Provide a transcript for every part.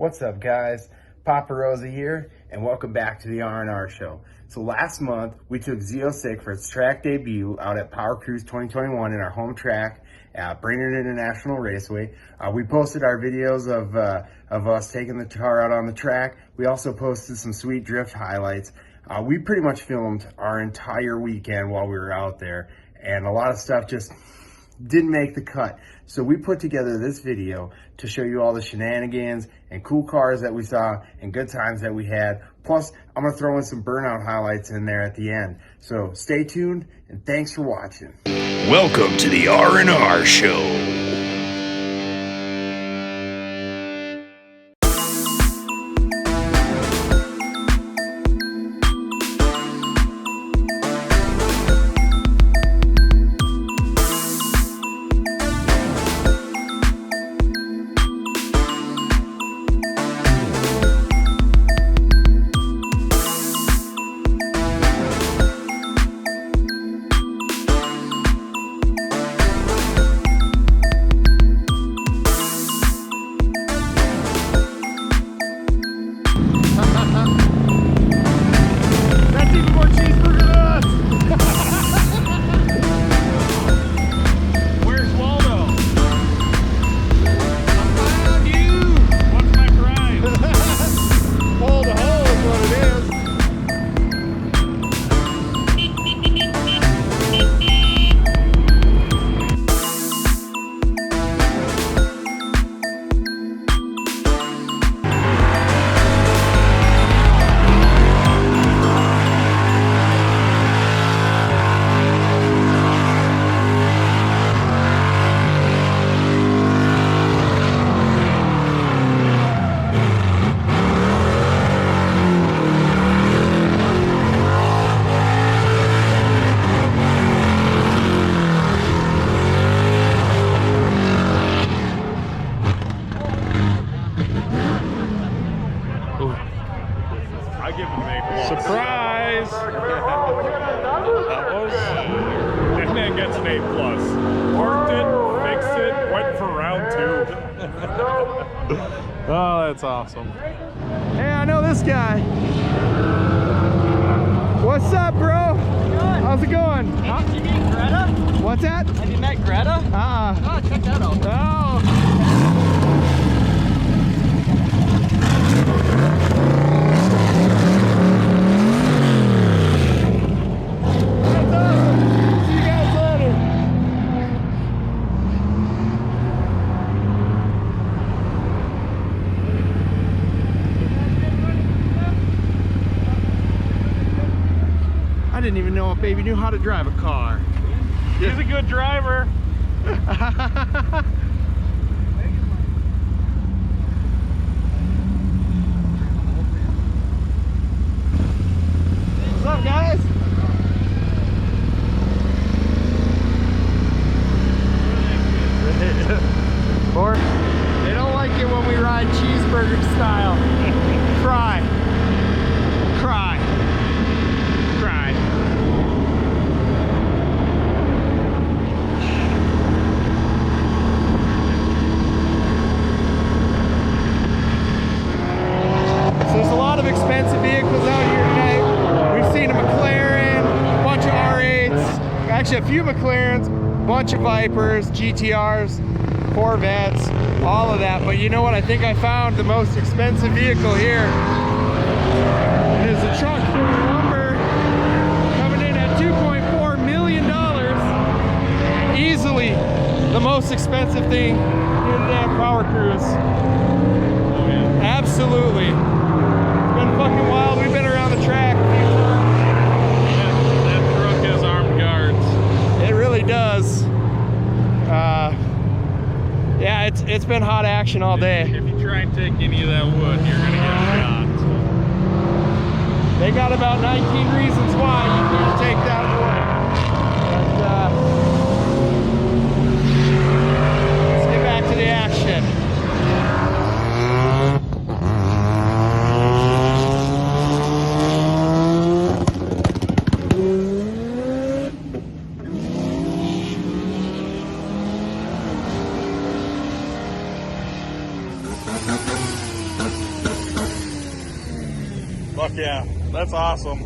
What's up, guys? Papa Rosa here, and welcome back to the R&R show. So last month, we took Z06 for its track debut out at Power Cruise 2021 in our home track at Brainerd International Raceway. We posted our videos of us taking the car out on the track. We also posted some sweet drift highlights. We pretty much filmed our entire weekend while we were out there, and a lot of stuff just didn't make the cut. So we put together this video to show you all the shenanigans and cool cars that we saw and good times that we had. Plus, I'm gonna throw in some burnout highlights in there at the end. So stay tuned and thanks for watching. Welcome to the R&R show. Surprise! That man gets an A+. Parked it, fixed it, went for round 2. Oh, that's awesome. Hey, I know this guy. What's up, bro? How's it going? Have you met Greta? What's that? Have you met Greta? Oh, check that out. Oh. I didn't even know if baby knew how to drive a car. He's a good driver. What's up, guys? Or they don't like it when we ride cheeseburger style. Cry. Cry. Cry. So there's a lot of expensive vehicles out here tonight. We've seen a McLaren, a bunch of R8s, actually a few McLarens, a bunch of Vipers, GTRs, Corvettes, all of that. But you know what? I think I found the most expensive vehicle here. It is a truck full of lumber coming in at $2.4 million. Easily the most expensive thing here today at Power Cruise. Oh, yeah. Absolutely. It's been fucking wild. We've been around the track. That truck has armed guards. It really does. Yeah, it's been hot action all day. If you try and take any of that wood, you're gonna get shot. They got about 19 reasons why you need to take that wood. But let's get back to the action. Fuck yeah, that's awesome.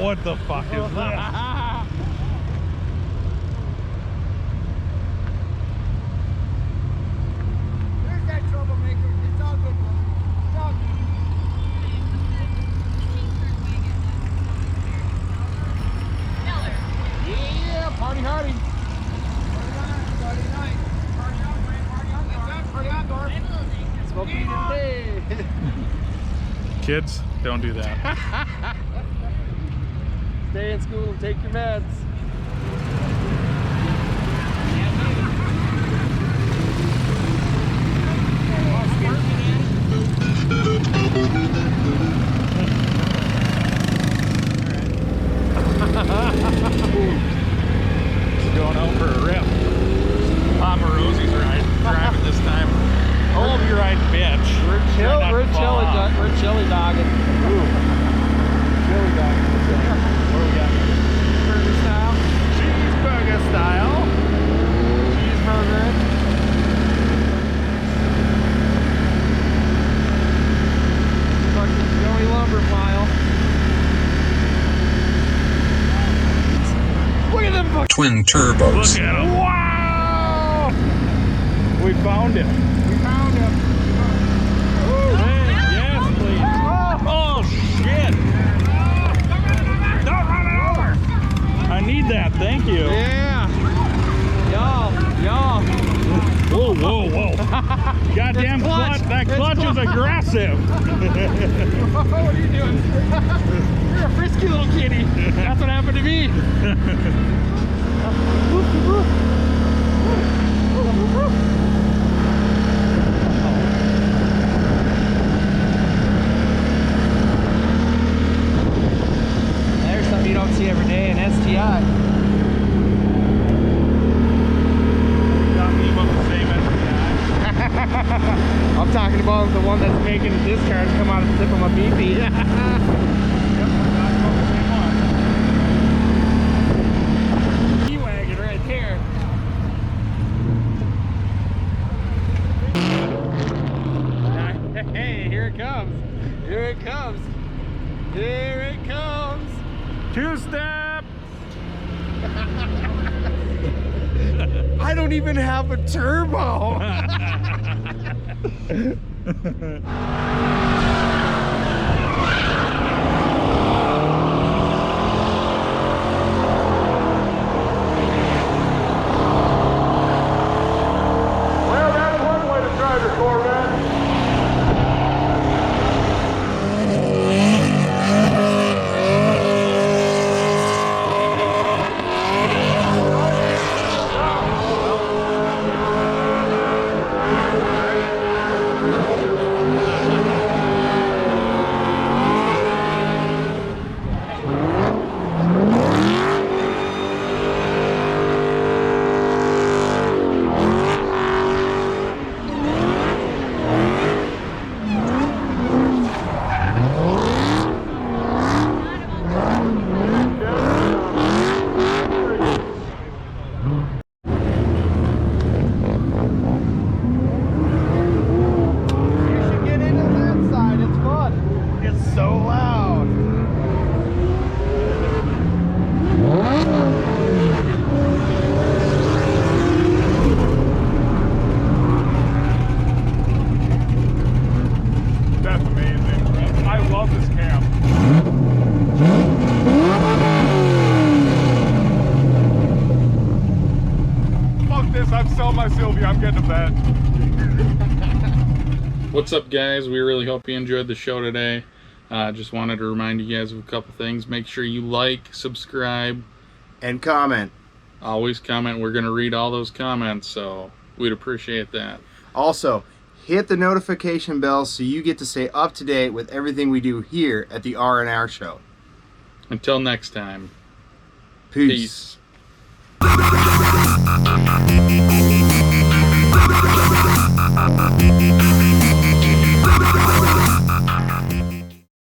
What the fuck is this? There's that troublemaker. It's all good. It's all good. Yeah, party hardy. Party night. Party on, Brand. Party on. What's up? Party on, Dorf. Smoking today. Kids, don't do that. Stay in school and take your meds. Going out for a rip. Mama Rosie's driving this time. How old are you riding, bitch? We're chili dogging. Chili dog. What do we got? Burger style. Cheeseburger style. Cheeseburger. Fucking Joey lumber pile. Look at them fucking Twin turbos. Look at him. Wow! We found it. We found him. Hey, yes, please. Oh, shit. Don't run it over. I need that. Thank you. Yeah. Y'all. Whoa, whoa, whoa. Goddamn It's clutch. clutch. That It's clutch is clutch. aggressive. What are you doing? You're a frisky little kitty. That's what happened to me. There's something you don't see every day in STI. Got me about the same STI. I'm talking about the one that's making the discharge come out of the tip of my BP. Yep, I'm talking about the same one. E-wagon right there. Hey, here it comes. Here it comes. Here it comes. Two-step. I don't even have a turbo. Well, that's one way to drive your Corvette. that. What's up, guys? We really hope you enjoyed the show today. Just wanted to remind you guys of a couple things. Make sure you like, subscribe, And comment. always comment. We're going to read all those comments, so we'd appreciate that. Also, hit the notification bell so you get to stay up to date with everything we do here at the R&R Show. Until next time, Peace. peace.